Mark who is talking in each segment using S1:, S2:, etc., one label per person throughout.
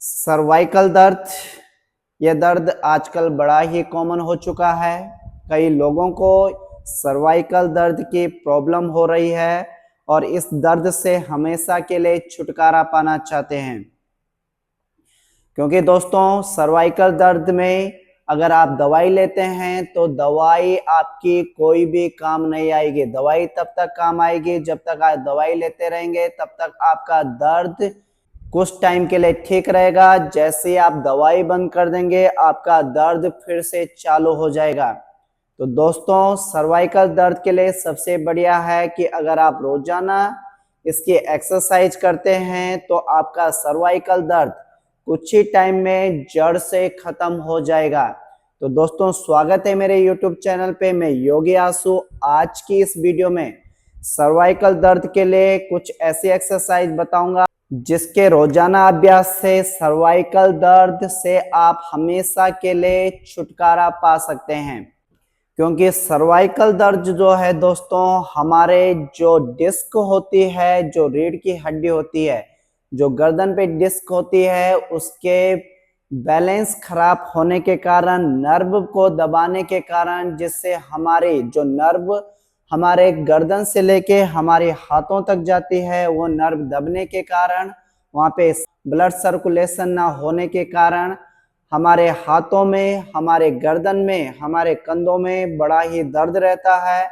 S1: Cervical दर्द, यह दर्द आजकल बड़ा ही कॉमन हो चुका है। कई लोगों को सर्वाइकल दर्द की प्रॉब्लम हो रही है और इस दर्द से हमेशा के लिए छुटकारा पाना चाहते हैं। क्योंकि दोस्तों सर्वाइकल दर्द में अगर आप दवाई लेते हैं तो दवाई आपकी कोई भी काम नहीं आएगी। दवाई तब तक काम आएगी जब तक आप दवाई लेते रहेंगे, तब तक आपका दर्द कुछ टाइम के लिए ठीक रहेगा। जैसे ही आप दवाई बंद कर देंगे आपका दर्द फिर से चालू हो जाएगा। तो दोस्तों सर्वाइकल दर्द के लिए सबसे बढ़िया है कि अगर आप रोजाना इसकी एक्सरसाइज करते हैं तो आपका सर्वाइकल दर्द कुछ ही टाइम में जड़ से खत्म हो जाएगा। तो दोस्तों स्वागत है मेरे YouTube चैनल पे। मैं योगी आसू आज की इस वीडियो में सर्वाइकल दर्द के लिए कुछ ऐसी एक्सरसाइज बताऊंगा जिसके रोजाना अभ्यास से सर्वाइकल दर्द से आप हमेशा के लिए छुटकारा पा सकते हैं। क्योंकि सर्वाइकल दर्द जो है दोस्तों, हमारे जो डिस्क होती है, जो रीढ़ की हड्डी होती है, जो गर्दन पे डिस्क होती है, उसके बैलेंस खराब होने के कारण, नर्व को दबाने के कारण, जिससे हमारे जो नर्व हमारे गर्दन से लेके हमारे हाथों तक जाती है, वो नर्व दबने के कारण, वहां पे ब्लड सर्कुलेशन ना होने के कारण हमारे हाथों में, हमारे गर्दन में, हमारे कंधों में बड़ा ही दर्द रहता है,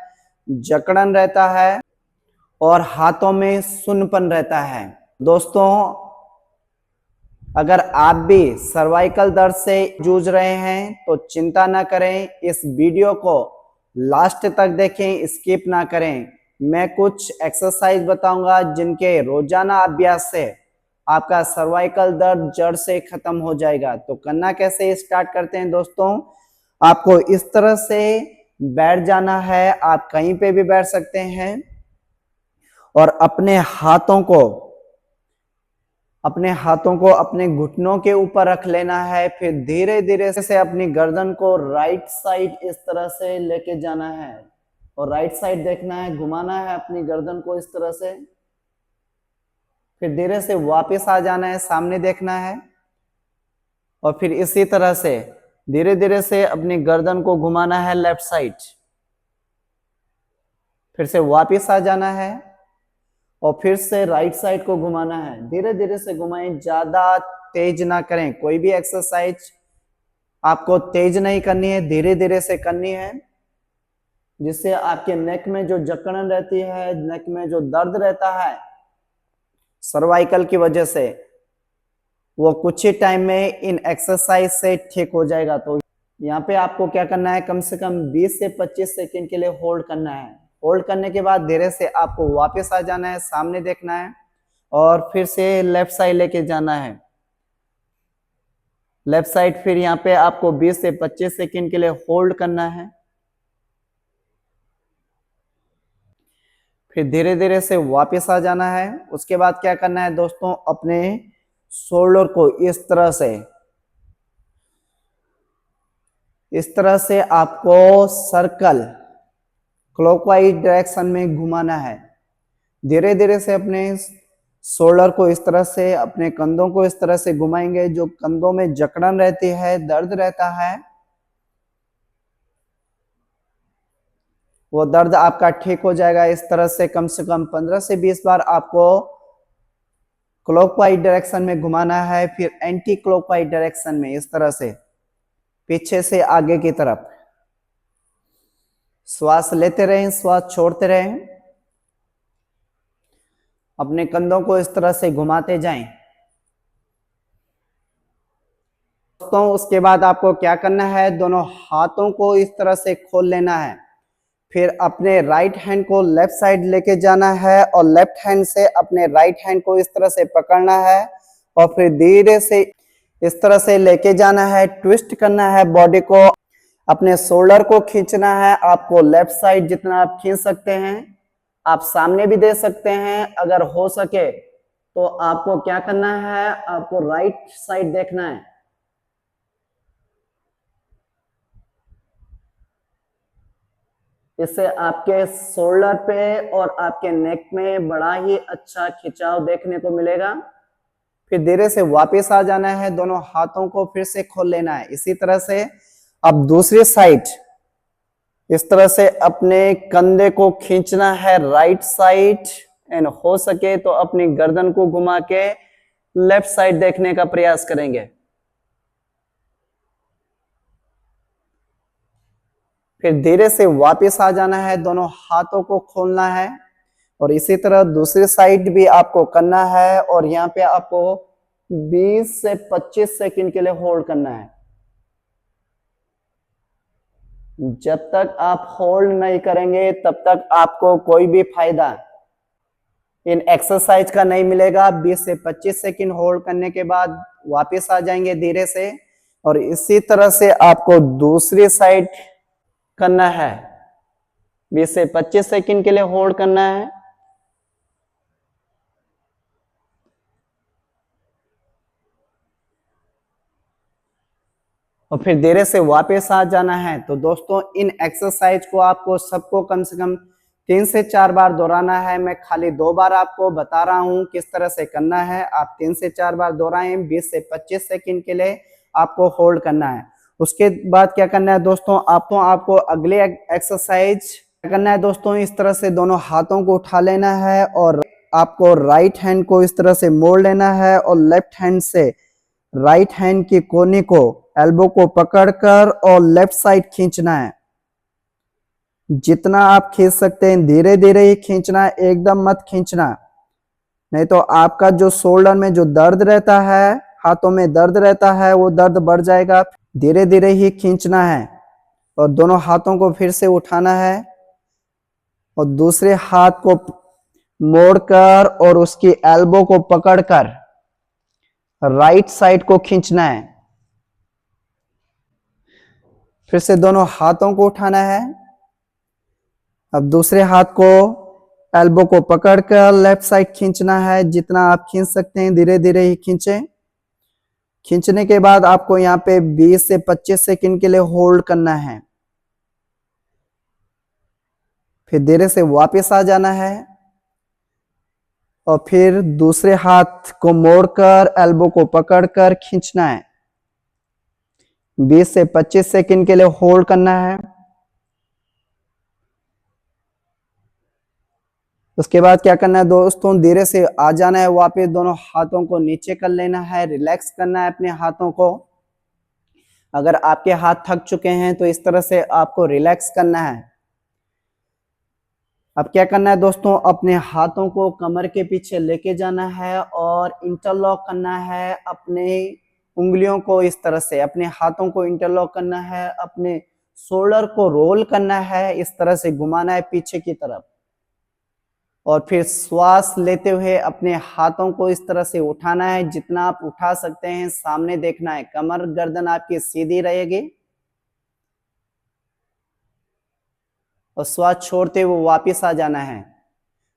S1: जकड़न रहता है और हाथों में सुन्नपन रहता है। दोस्तों अगर आप भी सर्वाइकल दर्द से जूझ रहे हैं तो चिंता ना करें, इस वीडियो को लास्ट तक देखें, स्किप ना करें। मैं कुछ एक्सरसाइज बताऊंगा जिनके रोजाना अभ्यास से आपका सर्वाइकल दर्द जड़ से खत्म हो जाएगा। तो करना कैसे, स्टार्ट करते हैं दोस्तों। आपको इस तरह से बैठ जाना है, आप कहीं पे भी बैठ सकते हैं और अपने हाथों को अपने घुटनों के ऊपर रख लेना है। फिर धीरे धीरे से अपनी गर्दन को राइट साइड इस तरह से लेके जाना है और राइट साइड देखना है, घुमाना है अपनी गर्दन को इस तरह से। फिर धीरे से वापस आ जाना है, सामने देखना है और फिर इसी तरह से धीरे धीरे से अपनी गर्दन को घुमाना है लेफ्ट साइड। फिर से वापस आ जाना है और फिर से राइट साइड को घुमाना है। धीरे धीरे से घुमाएं, ज्यादा तेज ना करें। कोई भी एक्सरसाइज आपको तेज नहीं करनी है, धीरे धीरे से करनी है, जिससे आपके नेक में जो जकड़न रहती है, नेक में जो दर्द रहता है सर्वाइकल की वजह से, वो कुछ ही टाइम में इन एक्सरसाइज से ठीक हो जाएगा। तो यहाँ पे आपको क्या करना है, कम से कम 20 से 25 सेकंड के लिए होल्ड करना है। होल्ड करने के बाद धीरे से आपको वापस आ जाना है, सामने देखना है और फिर से लेफ्ट साइड लेके जाना है। लेफ्ट साइड फिर यहाँ पे आपको 20 से 25 सेकंड के लिए होल्ड करना है। फिर धीरे धीरे से वापस आ जाना है। उसके बाद क्या करना है दोस्तों, अपने शोल्डर को इस तरह से आपको सर्कल क्लॉकवाइज डायरेक्शन में घुमाना है। धीरे धीरे से अपने शोल्डर को इस तरह से, अपने कंधों को इस तरह से घुमाएंगे। जो कंधों में जकड़न रहती है, दर्द रहता है, वो दर्द आपका ठीक हो जाएगा। इस तरह से कम 15 से 20 बार आपको क्लॉकवाइज डायरेक्शन में घुमाना है। फिर एंटी क्लॉकवाइज डायरेक्शन में इस तरह से पीछे से आगे की तरफ। श्वास लेते रहें, श्वास छोड़ते रहें, अपने कंधों को इस तरह से घुमाते जाएं। दोस्तों उसके बाद आपको क्या करना है, दोनों हाथों को इस तरह से खोल लेना है। फिर अपने राइट हैंड को लेफ्ट साइड लेके जाना है और लेफ्ट हैंड से अपने राइट हैंड को इस तरह से पकड़ना है और फिर धीरे से इस तरह से लेके जाना है। ट्विस्ट करना है बॉडी को, अपने शोल्डर को खींचना है। आपको लेफ्ट साइड जितना आप खींच सकते हैं, आप सामने भी दे सकते हैं। अगर हो सके तो आपको क्या करना है, आपको राइट साइड देखना है। इससे आपके शोल्डर पे और आपके नेक में बड़ा ही अच्छा खिंचाव देखने को मिलेगा। फिर धीरे से वापस आ जाना है, दोनों हाथों को फिर से खोल लेना है। इसी तरह से अब दूसरी साइड इस तरह से अपने कंधे को खींचना है राइट साइड, एंड हो सके तो अपनी गर्दन को घुमा के लेफ्ट साइड देखने का प्रयास करेंगे। फिर धीरे से वापस आ जाना है, दोनों हाथों को खोलना है और इसी तरह दूसरी साइड भी आपको करना है और यहाँ पे आपको 20 से 25 सेकंड के लिए होल्ड करना है। जब तक आप होल्ड नहीं करेंगे तब तक आपको कोई भी फायदा इन एक्सरसाइज का नहीं मिलेगा। 20 से 25 सेकंड होल्ड करने के बाद वापस आ जाएंगे धीरे से और इसी तरह से आपको दूसरी साइड करना है। 20 से 25 सेकंड के लिए होल्ड करना है और फिर धीरे से वापस आ जाना है। तो दोस्तों इन एक्सरसाइज को आपको सबको कम से कम 3 से 4 बार दोहराना है। मैं खाली 2 बार आपको बता रहा हूं किस तरह से करना है। आप 3 से 4 बार दोहराएं, 20 से 25 सेकंड के लिए आपको होल्ड करना है। उसके बाद क्या करना है दोस्तों, आपको अगले एक्सरसाइज क्या करना है दोस्तों, इस तरह से दोनों हाथों को उठा लेना है और आपको राइट हैंड को इस तरह से मोड़ लेना है और लेफ्ट हैंड से राइट हैंड के कोने को एल्बो को पकड़कर और लेफ्ट साइड खींचना है। जितना आप खींच सकते हैं धीरे धीरे ही खींचना है, एकदम मत खींचना, नहीं तो आपका जो शोल्डर में जो दर्द रहता है, हाथों में दर्द रहता है, वो दर्द बढ़ जाएगा। धीरे धीरे ही खींचना है और दोनों हाथों को फिर से उठाना है और दूसरे हाथ को मोड़कर और उसकी एल्बो को पकड़कर राइट साइड को खींचना है। फिर से दोनों हाथों को उठाना है। अब दूसरे हाथ को एल्बो को पकड़कर लेफ्ट साइड खींचना है। जितना आप खींच सकते हैं धीरे धीरे ही खींचें। खींचने के बाद आपको यहाँ पे 20 से 25 सेकंड के लिए होल्ड करना है। फिर धीरे से वापस आ जाना है और फिर दूसरे हाथ को मोड़कर एल्बो को पकड़कर खींचना है। 20 से 25 सेकंड के लिए होल्ड करना है। उसके बाद क्या करना है दोस्तों, धीरे से आ जाना है वापस, दोनों हाथों को नीचे कर लेना है, रिलैक्स करना है अपने हाथों को। अगर आपके हाथ थक चुके हैं तो इस तरह से आपको रिलैक्स करना है। अब क्या करना है दोस्तों, अपने हाथों को कमर के पीछे लेके जाना है और इंटरलॉक करना है अपने उंगलियों को। इस तरह से अपने हाथों को इंटरलॉक करना है, अपने शोल्डर को रोल करना है, इस तरह से घुमाना है पीछे की तरफ और फिर श्वास लेते हुए अपने हाथों को इस तरह से उठाना है। जितना आप उठा सकते हैं सामने देखना है, कमर गर्दन आपकी सीधी रहेगी और श्वास छोड़ते हुए वापस आ जाना है।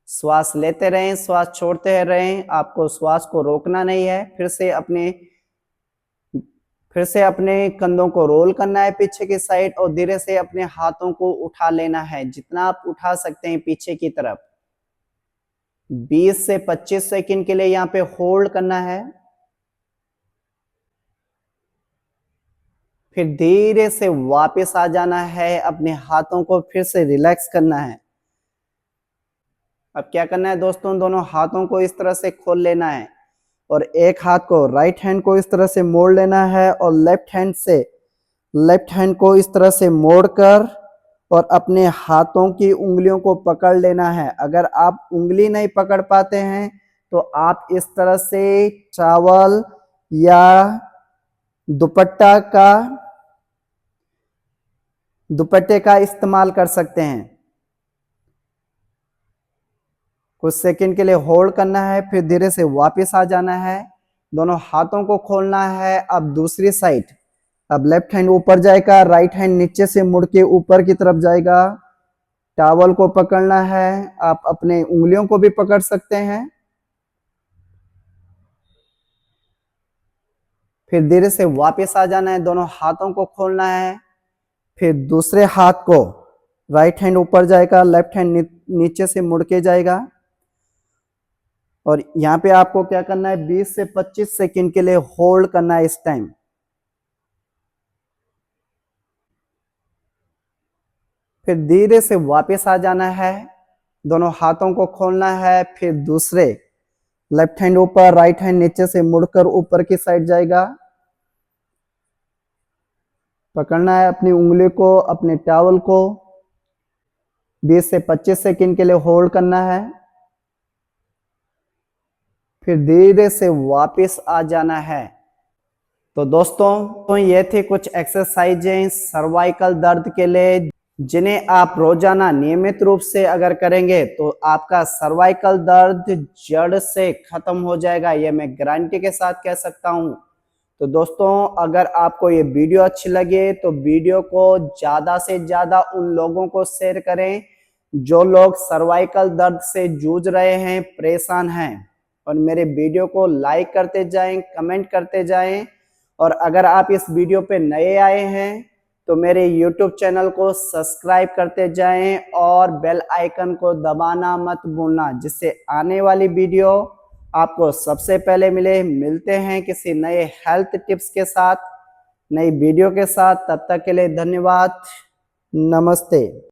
S1: श्वास लेते रहें, श्वास छोड़ते रहें, आपको श्वास को रोकना नहीं है। फिर से अपने कंधों को रोल करना है पीछे की साइड और धीरे से अपने हाथों को उठा लेना है, जितना आप उठा सकते हैं पीछे की तरफ। 20 से 25 सेकंड के लिए यहाँ पे होल्ड करना है। फिर धीरे से वापस आ जाना है, अपने हाथों को फिर से रिलैक्स करना है। अब क्या करना है दोस्तों, दोनों हाथों को इस तरह से खोल लेना है और एक हाथ को राइट हैंड को इस तरह से मोड़ लेना है और लेफ्ट हैंड को इस तरह से मोड़कर और अपने हाथों की उंगलियों को पकड़ लेना है। अगर आप उंगली नहीं पकड़ पाते हैं तो आप इस तरह से टॉवल या दुपट्टे का इस्तेमाल कर सकते हैं। कुछ सेकंड के लिए होल्ड करना है, फिर धीरे से वापस आ जाना है। दोनों हाथों को खोलना है। अब दूसरी साइड, अब लेफ्ट हैंड ऊपर जाएगा, राइट हैंड नीचे से मुड़ के ऊपर की तरफ जाएगा। टॉवल को पकड़ना है, आप अपने उंगलियों को भी पकड़ सकते हैं। फिर धीरे से वापस आ जाना है, दोनों हाथों को खोलना है। फिर दूसरे हाथ को, राइट हैंड ऊपर जाएगा, लेफ्ट हैंड नीचे से मुड़ के जाएगा और यहाँ पे आपको क्या करना है, 20 से 25 सेकंड के लिए होल्ड करना है इस टाइम। फिर धीरे से वापस आ जाना है, दोनों हाथों को खोलना है, फिर दूसरे लेफ्ट हैंड ऊपर, राइट हैंड नीचे से मुड़कर ऊपर की साइड जाएगा। पकड़ना है अपनी उंगली को, अपने टॉवल को, 20 से 25 सेकंड के लिए होल्ड करना है, फिर धीरे से वापस आ जाना है। तो दोस्तों, तो ये थे कुछ एक्सरसाइजें सर्वाइकल दर्द के लिए, जिन्हें आप रोजाना नियमित रूप से अगर करेंगे तो आपका सर्वाइकल दर्द जड़ से खत्म हो जाएगा, ये मैं गारंटी के साथ कह सकता हूं। तो दोस्तों, अगर आपको ये वीडियो अच्छी लगे तो वीडियो को ज्यादा से ज्यादा उन लोगों को शेयर करें जो लोग सर्वाइकल दर्द से जूझ रहे हैं, परेशान हैं, और मेरे वीडियो को लाइक करते जाएं, कमेंट करते जाएं। और अगर आप इस वीडियो पे नए आए हैं तो मेरे YouTube चैनल को सब्सक्राइब करते जाएं और बेल आइकन को दबाना मत भूलना, जिससे आने वाली वीडियो आपको सबसे पहले मिले। मिलते हैं किसी नए हेल्थ टिप्स के साथ, नई वीडियो के साथ। तब तक के लिए धन्यवाद, नमस्ते।